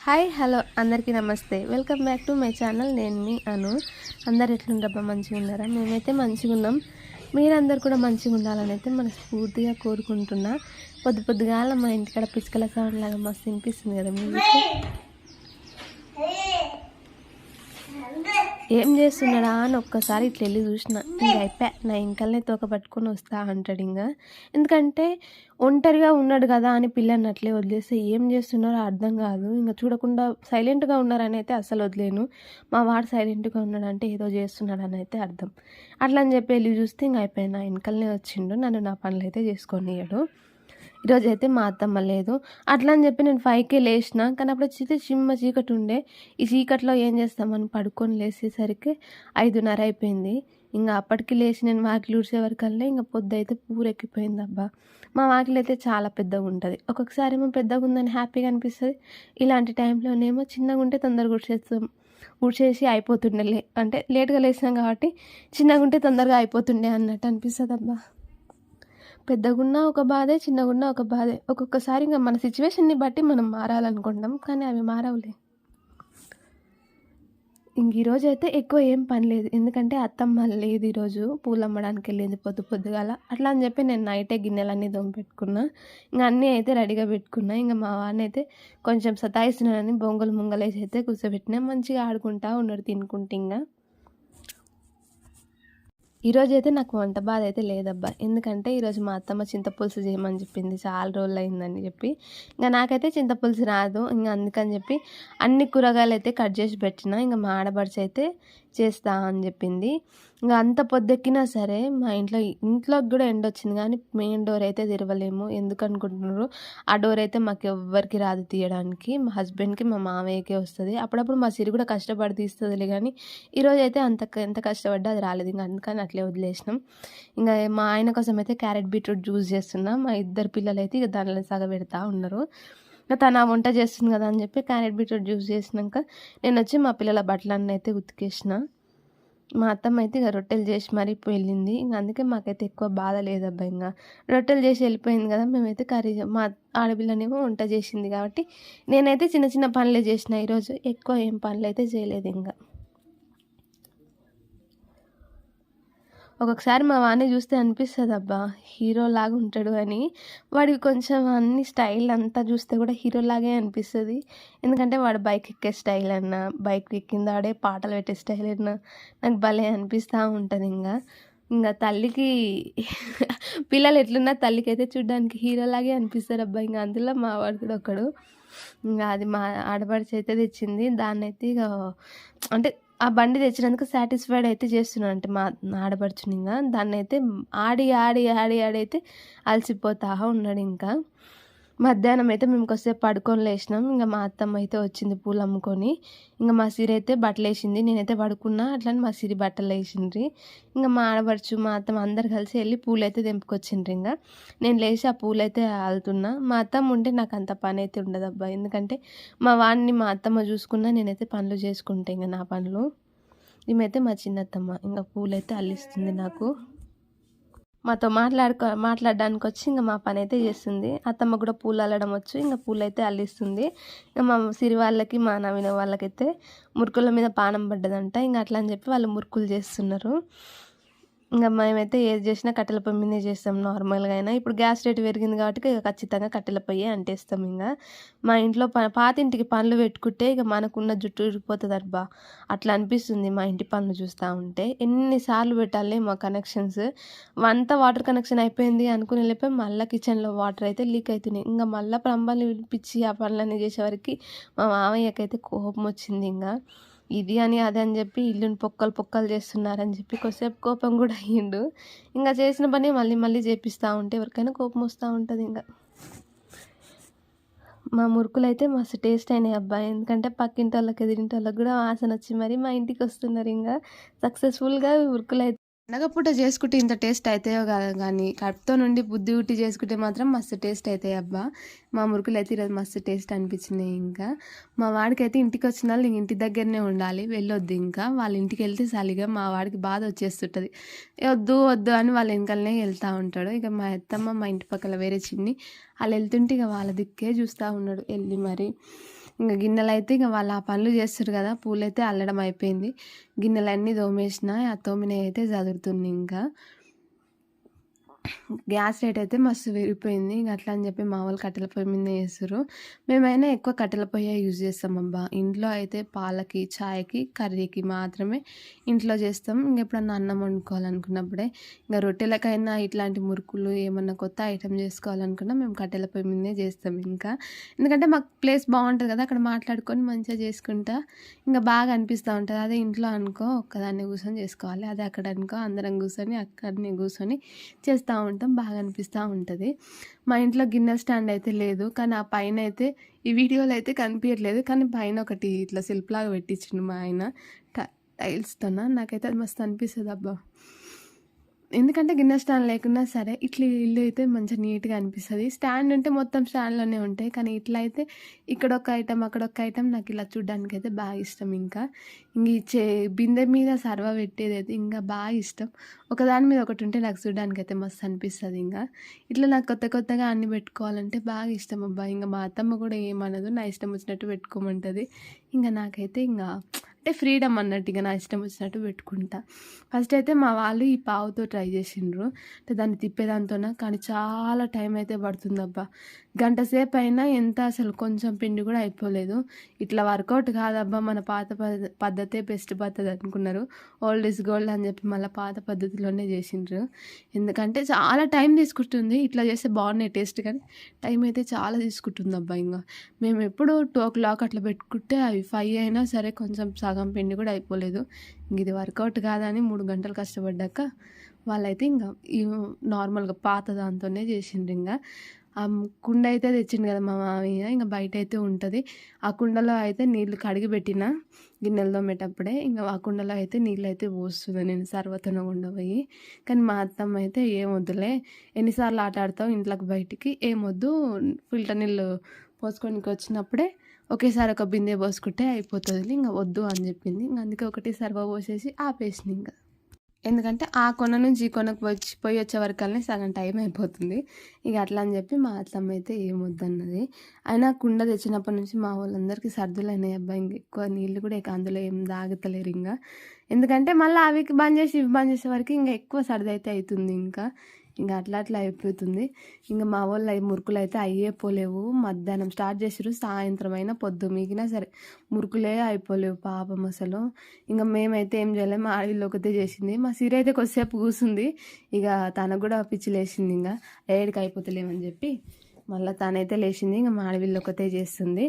Hi hello అందరికీ నమస్తే. Welcome back to my channel. నేను మీ అను. అందరు ఎట్లుంటారబ్బా, మంచిగా ఉన్నారా? మేమైతే మంచిగా ఉన్నాం. మీరందరూ కూడా మంచిగా ఉండాలని అయితే మనస్ఫూర్తిగా కోరుకుంటున్నా. పొద్దుగాల మా ఇంటికాడ పిచ్చుకల సౌండ్ లాగా మస్తు వినిపిస్తుంది కదా మ్యూజిక్. ఏం చేస్తున్నాడా అని ఒక్కసారి ఇట్లా వెళ్ళి చూసిన, ఇంకా అయిపోయా, నా ఇంకల్నే తోక పట్టుకొని వస్తా అంటాడు. ఇంకా ఎందుకంటే ఒంటరిగా ఉన్నాడు కదా అని పిల్లని అట్లే వదిలేస్తే ఏం చేస్తున్నారో అర్థం కాదు. ఇంకా చూడకుండా సైలెంట్గా ఉన్నారని అయితే అస్సలు వదిలేను. మా వాడు సైలెంట్గా ఉన్నాడంటే ఏదో చేస్తున్నాడని అయితే అర్థం. అట్లా అని చెప్పి వెళ్ళి చూస్తే ఇంకా అయిపోయాను, నా వెనకల్నే వచ్చిండు. నన్ను నా పనులు అయితే చేసుకొనియాడు. ఈరోజు అయితే మా అత్తమ్మ లేదు. అట్లా అని చెప్పి నేను 5కే లేచిన, కానీ అప్పుడు వచ్చి చీకటి ఉండే. ఈ చీకట్లో ఏం చేస్తామని పడుకొని లేచేసరికి 5:30 అయిపోయింది. ఇంకా అప్పటికి లేచి నేను వాకిలి ఊడ్చే వరకల్లా ఇంకా పొద్దు అయితే పూరెక్కిపోయింది అబ్బా. మా వాకిలి అయితే చాలా పెద్దగా ఉంటుంది. ఒక్కొక్కసారి ఏమో పెద్దగా ఉందని హ్యాపీగా అనిపిస్తుంది. ఇలాంటి టైంలోనేమో చిన్నగా ఉంటే తొందరగా ఊడ్చేసి అయిపోతుండే. అంటే లేట్గా లేచినాం కాబట్టి చిన్నగా ఉంటే తొందరగా అయిపోతుండే అన్నట్టు అనిపిస్తుంది అబ్బా. పెద్దగున్నా ఒక బాధే, చిన్నగున్నా ఒక బాధే. ఒక్కొక్కసారి ఇంకా మన సిచ్యువేషన్ని బట్టి మనం మారాలనుకుంటాం, కానీ అవి మారవులే. ఈరోజు అయితే ఎక్కువ ఏం పని లేదు, ఎందుకంటే అత్తమ్మ లేదు ఈరోజు. పూలు అమ్మడానికి వెళ్ళింది పొద్దుగాల. అట్లా అని చెప్పి నేను నైటే గిన్నెలన్నీ దొంగపెట్టుకున్నా. ఇంకా అన్నీ అయితే రెడీగా పెట్టుకున్నా. ఇంకా మా వాడిని అయితే కొంచెం సతాయిస్తున్నానని బొంగులు ముంగలేసి అయితే కూర్చోబెట్టినా. మంచిగా ఆడుకుంటా ఉన్నాడు తినుకుంటే. ఇంకా ఈరోజైతే నాకు వంట బాధ అయితే లేదబ్బా, ఎందుకంటే ఈరోజు మా అత్తమ్మ చింతపులుసు చేయమని చెప్పింది. చాలా రోజులు అయిందని చెప్పి ఇంకా నాకైతే చింతపులుసు రాదు. ఇంకా అందుకని చెప్పి అన్ని కూరగాయలు అయితే కట్ చేసి పెట్టిన. ఇంకా మా ఆడబడిచి అయితే చేస్తా అని చెప్పింది. ఇంకా అంత పొద్దెక్కినా సరే మా ఇంట్లోకి కూడా ఎండ వచ్చింది, కానీ మెయిన్ డోర్ అయితే తెరవలేము. ఎందుకు అనుకుంటున్నారు? ఆ డోర్ అయితే మాకు ఎవ్వరికి రాదు తీయడానికి. మా హస్బెండ్కి, మా మామయ్యకే వస్తుంది. అప్పుడప్పుడు మా సిరి కూడా కష్టపడి తీస్తుందిలే, కానీ ఈరోజు అయితే ఎంత కష్టపడ్డా అది రాలేదు. ఇంకా అందుకని అట్లే వదిలేసినాం. ఇంకా మా ఆయన కోసం అయితే క్యారెట్ బీట్రూట్ జ్యూస్ చేస్తున్నా. మా ఇద్దరు పిల్లలు అయితే ఇక దానిలో సగబెడతా ఉన్నారు. ఇంకా తను ఆ వంట చేస్తుంది కదా అని చెప్పి క్యారెట్ బీట్రూట్ జ్యూస్ చేసినాక నేను వచ్చి మా పిల్లల బట్టలన్నీ అయితే ఉతికేసిన. మా అత్తమ్మ అయితే ఇక రొట్టెలు చేసి మరీ వెళ్ళింది. ఇంకా అందుకే మాకైతే ఎక్కువ బాధ లేదబ్బా. ఇంకా రొట్టెలు చేసి వెళ్ళిపోయింది కదా, మేమైతే కర్రీ మా ఆడపిల్లనేమో వంట చేసింది కాబట్టి నేనైతే చిన్న చిన్న పనులే చేసిన. ఈరోజు ఎక్కువ ఏం పనులు అయితే చేయలేదు. ఇంకా ఒక్కొక్కసారి మా వాడిని చూస్తే అనిపిస్తుంది అబ్బా, హీరోలాగా ఉంటాడు అని. వాడికి కొంచెం అన్ని స్టైల్ అంతా చూస్తే కూడా హీరోలాగే అనిపిస్తుంది. ఎందుకంటే వాడు బైక్ ఎక్కే స్టైల్ అన్నా, బైక్ ఎక్కింది ఆడే పాటలు పెట్టే స్టైల్ అన్నా నాకు భలే అనిపిస్తూ ఉంటుంది. ఇంకా తల్లికి పిల్లలు ఎట్లున్నా తల్లికి అయితే చూడడానికి హీరోలాగే అనిపిస్తారు అబ్బా. ఇంకా అందులో మా వాడు కూడా ఒకడు. ఇంకా అది మా ఆడపడిచి అయితే తెచ్చింది. దాన్ని అయితే ఇక అంటే ఆ బండి తెచ్చినందుకు సాటిస్ఫైడ్ అయితే చేస్తున్నాను. అంటే మా ఆడపడుచుని ఇంకా దాన్ని అయితే ఆడి ఆడి ఆడి ఆడి అయితే అలసిపోతా ఉన్నాడు. ఇంకా మధ్యాహ్నం అయితే మేము కొద్దిసేపు పడుకొని లేచినాం. ఇంకా మా అత్తమ్మ అయితే వచ్చింది పూలు అమ్ముకొని. ఇంకా మా సిరి అయితే బట్టలు వేసింది, నేనైతే పడుకున్నా. అట్లని మా సిరి బట్టలు వేసిండ్రి. ఇంకా మా ఆడపడుచు మా అత్తమ్మ అందరు కలిసి వెళ్ళి పూలు అయితే తెంపుకొచ్చిండ్రి. ఇంకా నేను లేచి ఆ పూలు అయితే ఆలుతున్నా. మా అత్తమ్మ ఉంటే నాకు అంత పని అయితే ఉండదు అబ్బా, ఎందుకంటే మా వాడిని మా అత్తమ్మ చూసుకున్నా, నేనైతే పనులు చేసుకుంటే ఇంకా నా పనులు. ఈమెతే మా చిన్నత్తమ్మ ఇంకా పూలైతే అల్లిస్తుంది నాకు. మాతో మాట్లాడడానికి వచ్చి ఇంకా మా పని అయితే చేస్తుంది. అత్తమ్మ కూడా పూలు అల్లడం వచ్చు, ఇంకా పూలు అయితే అల్లిస్తుంది. ఇంకా మా సిరి వాళ్ళకి, మా నవీన వాళ్ళకైతే మురుకుల మీద పానం పడ్డదంట. ఇంకా అట్లా అని చెప్పి వాళ్ళు మురుకులు చేస్తున్నారు. ఇంకా మేమైతే ఏది చేసినా కట్టెల పొయ్యి మీదే చేస్తాం నార్మల్గా అయినా. ఇప్పుడు గ్యాస్ రేట్ పెరిగింది కాబట్టి ఇక ఖచ్చితంగా కట్టెల పొయ్యి అంటేస్తాం. ఇంకా మా ఇంట్లో పాతింటికి పనులు పెట్టుకుంటే ఇక మనకున్న జుట్టు ఊడిపోతుంది అబ్బా, అట్లా అనిపిస్తుంది మా ఇంటి పనులు చూస్తూ ఉంటే. ఎన్నిసార్లు పెట్టాలి మా కనెక్షన్స్. అంతా వాటర్ కనెక్షన్ అయిపోయింది అనుకుని వెళ్ళిపోయి మళ్ళీ కిచెన్లో వాటర్ అయితే లీక్ అవుతున్నాయి. ఇంకా మళ్ళీ ప్లంబర్ని పిలిపించి ఆ పనులన్నీ చేసేవరకు మా మామయ్యకైతే కోపం వచ్చింది. ఇంకా ఇది అని అది అని చెప్పి ఇల్లుని పొక్కలు చేస్తున్నారని చెప్పి కొద్దిసేపు కోపం కూడా అయ్యిండు. ఇంకా చేసిన పని మళ్ళీ చేపిస్తూ ఉంటే ఎవరికైనా కోపం వస్తూ ఉంటుంది. ఇంకా మా మురుకులు అయితే మస్తు టేస్ట్ అయినాయి అబ్బాయి, ఎందుకంటే పక్కింటి వాళ్ళకి ఎదిరింటి వాళ్ళకి కూడా వాసన వచ్చి మరి మా ఇంటికి వస్తున్నారు. ఇంకా సక్సెస్ఫుల్గా మురుకులు అయితే పండగపూట చేసుకుంటే ఇంత టేస్ట్ అవుతాయో కదా, కానీ కడుపుతో నుండి బుద్ధి ఉట్టి చేసుకుంటే మాత్రం మస్తు టేస్ట్ అవుతాయి అబ్బా. మా మురుకులు అయితే ఈరోజు మస్తు టేస్ట్ అనిపించినాయి. ఇంకా మా వాడికి అయితే ఇంటికి వచ్చిన వాళ్ళు ఇంటి దగ్గరనే ఉండాలి, వెళ్ళొద్దు. ఇంకా వాళ్ళ ఇంటికి వెళ్తే చలిగా మా వాడికి బాధ వచ్చేస్తుంటుంది. వద్దు అని వాళ్ళ వెనకాలనే వెళ్తూ ఉంటాడు. ఇక మా అత్తమ్మ మా ఇంటి పక్కల వేరే చిన్ని వాళ్ళు వెళ్తుంటే ఇక వాళ్ళ దిక్కే చూస్తూ ఉన్నాడు వెళ్ళి. మరి ఇంకా గిన్నెలైతే ఇక వాళ్ళు ఆ పనులు చేస్తారు కదా, పూలైతే అల్లడం అయిపోయింది, గిన్నెలన్నీ తోమేసిన, ఆ తోమినవి అయితే చదురుతుంది. ఇంకా గ్యాస్ రేట్ అయితే మస్తు పెరిగిపోయింది. ఇంక అట్లా అని చెప్పి మా వాళ్ళు కట్టెల పొయ్యి మీదనే చేస్తారు. మేమైనా ఎక్కువ కట్టెల పొయ్యే యూజ్ చేస్తామబ్బా. ఇంట్లో అయితే పాలకి, చాయ్కి, కర్రీకి మాత్రమే ఇంట్లో చేస్తాం. ఇంకెప్పుడన్నా అన్నం వండుకోవాలనుకున్నప్పుడే, ఇంకా రొట్టెలకైనా ఇట్లాంటి మురుకులు ఏమన్నా కొత్త ఐటెం చేసుకోవాలనుకున్నా మేము కట్టెల పొయ్యి మీదనే చేస్తాం. ఇంకా ఎందుకంటే మాకు ప్లేస్ బాగుంటుంది కదా, అక్కడ మాట్లాడుకొని మంచిగా చేసుకుంటా ఇంకా బాగా అనిపిస్తూ ఉంటుంది. అదే ఇంట్లో అనుకో ఒక్కదాన్ని కూర్చొని చేసుకోవాలి, అదే అక్కడ అనుకో అందరం కూర్చొని అక్కడనే కూర్చొని చేస్తూ ఉంటాం, బాగా అనిపిస్తూ ఉంటుంది. మా ఇంట్లో గిన్నె స్టాండ్ అయితే లేదు, కానీ ఆ పైన అయితే ఈ వీడియోలో అయితే కనిపించట్లేదు, కానీ పైన ఒకటి ఇట్లా సెల్ఫ్ లాగా పెట్టించిండు మా ఆయన టైల్స్తోన. నాకైతే అది మస్తు అనిపిస్తుంది అబ్బా. ఎందుకంటే గిన్నె స్టాండ్ లేకున్నా సరే ఇట్లా ఇల్లు అయితే మంచిగా నీట్గా అనిపిస్తుంది. స్టాండ్ ఉంటే మొత్తం స్టాండ్లోనే ఉంటాయి, కానీ ఇట్లా అయితే ఇక్కడ ఒక ఐటమ్ అక్కడ ఒక ఐటమ్ నాకు ఇలా చూడడానికి అయితే బాగా ఇష్టం. ఇంకా ఇంక బిందె మీద సర్వ పెట్టేది అయితే ఇంకా బాగా ఇష్టం. ఒకదాని మీద ఒకటి ఉంటే నాకు చూడడానికి అయితే మస్తు అనిపిస్తుంది. ఇంకా ఇట్లా నాకు కొత్త కొత్తగా అన్ని పెట్టుకోవాలంటే బాగా ఇష్టం అబ్బా. ఇంకా మా అత్తమ్మ కూడా ఏమనదు, నా ఇష్టం వచ్చినట్టు పెట్టుకోమంటుంది. ఇంకా నాకైతే ఇంకా అంటే ఫ్రీడమ్ అన్నట్టు, ఇక నా ఇష్టం వచ్చినట్టు పెట్టుకుంటా. ఫస్ట్ అయితే మా వాళ్ళు ఈ పావుతో ట్రై చేసిండ్రు, అంటే దాన్ని తిప్పేదాంతోన, కానీ చాలా టైం అయితే పడుతుందబ్బా. గంట సేపు అయినా ఎంత అసలు కొంచెం పిండి కూడా అయిపోలేదు. ఇట్లా వర్కౌట్ కాదబ్బా, మన పాత పద్ధతే బెస్ట్ పద్ధతి అనుకున్నారు. ఓల్డ్ ఇస్ గోల్డ్ అని చెప్పి మళ్ళీ పాత పద్ధతిలోనే చేసిండ్రు. ఎందుకంటే చాలా టైం తీసుకుంటుంది. ఇట్లా చేస్తే బాగున్నాయి టేస్ట్, కానీ టైం అయితే చాలా తీసుకుంటుంది అబ్బా. ఇంకా మేము ఎప్పుడు 2 o'clock అట్లా పెట్టుకుంటే అవి 5 అయినా సరే కొంచెం సగం పిండి కూడా అయిపోలేదు. ఇంక ఇది వర్కౌట్ కాదని 3 గంటలు కష్టపడ్డాక వాళ్ళైతే ఇంకా ఈ నార్మల్గా పాత దాంతోనే చేసిండ్రు. ఇంకా ఆ కుండ అయితే తెచ్చిండు కదా మా మామయ్య, ఇంకా బయట అయితే ఉంటుంది. ఆ కుండలో అయితే నీళ్ళు కడిగి పెట్టిన గిన్నెలు తోమేటప్పుడే, ఇంకా ఆ కుండలో అయితే నీళ్ళు అయితే పోస్తుంది నేను సర్వతన ఉండబోయి. కానీ మా అత్తమ్మ అయితే ఏమొద్దులే, ఎన్నిసార్లు ఆట ఆడతావు ఇంట్లోకి బయటికి, ఏమొద్దు ఫిల్టర్ నీళ్ళు పోసుకోనికి వచ్చినప్పుడే ఒకేసారి ఒక బిందె పోసుకుంటే అయిపోతుంది, ఇంకా వద్దు అని చెప్పింది. ఇంకా అందుకే ఒకటి సర్వ పోసేసి ఆపేసింది. ఇంకా ఎందుకంటే ఆ కొన నుంచి ఈ కొనకు పోయి వచ్చే వరకల్నే సగం టైం అయిపోతుంది. ఇక అట్లా అని చెప్పి మా అత్తమ్మ అయితే ఏమొద్దన్నది. అయినా కుండ తెచ్చినప్పటి నుంచి మా వాళ్ళందరికీ సర్దులు అయినాయి అబ్బాయి. ఇంక ఎక్కువ నీళ్ళు కూడా ఇక అందులో ఏం తాగుతలేరు. ఇంకా ఎందుకంటే మళ్ళీ అవి బంద్ చేసి ఇవి బంద్ చేసే వరకు ఇంకా ఎక్కువ సర్ది అయితే అవుతుంది. ఇంకా అట్లా అయిపోతుంది. ఇంకా మా వాళ్ళు మురుకులు అయితే అయ్యే పోలేవు. మధ్యాహ్నం స్టార్ట్ చేసారు, సాయంత్రం అయినా పొద్దు మిగినా సరే మురుకులే అయిపోలేవు పాపం అసలు. ఇంకా మేమైతే ఏం చేయలేము, మా ఆడవిల్లు ఒకతే చేసింది. మా సిరి అయితే కొద్దిసేపు కూర్చుంది, ఇక తనకు కూడా పిచ్చి లేచింది. ఇంకా ఏడికి అయిపోతలేమని చెప్పి మళ్ళీ తనైతే లేచింది. ఇంకా మా ఆడవిల్లు ఒకతే చేస్తుంది.